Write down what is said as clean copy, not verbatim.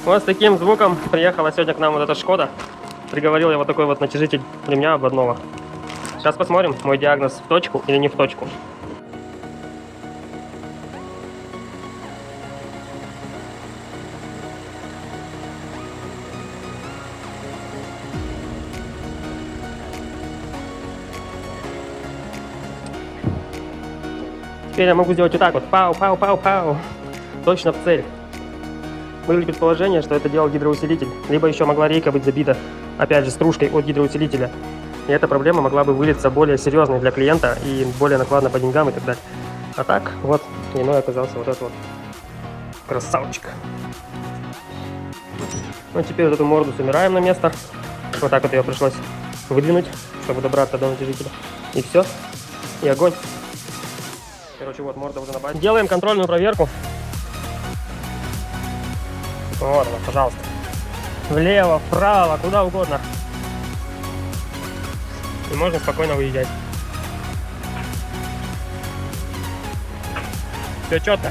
Вот с таким звуком приехала сегодня к нам вот эта Шкода. Приговорил я вот такой вот натяжитель ремня обводного. Сейчас посмотрим, мой диагноз в точку или не в точку. Теперь я могу сделать вот так вот. Пау, пау, пау, пау. Точно в цель. Были предположения, что это делал гидроусилитель. Либо еще могла рейка быть забита, опять же, стружкой от гидроусилителя. И эта проблема могла бы вылиться более серьезной для клиента и более накладно по деньгам и так далее. А так, вот, иной оказался вот этот вот красавчик. Ну, теперь вот эту морду собираем на место. Вот так вот ее пришлось выдвинуть, чтобы добраться до натяжителя. И все. И огонь. Короче, вот морда уже на базе. Делаем контрольную проверку. Вот она, пожалуйста. Влево, вправо, куда угодно. И можно спокойно выезжать. Все четко.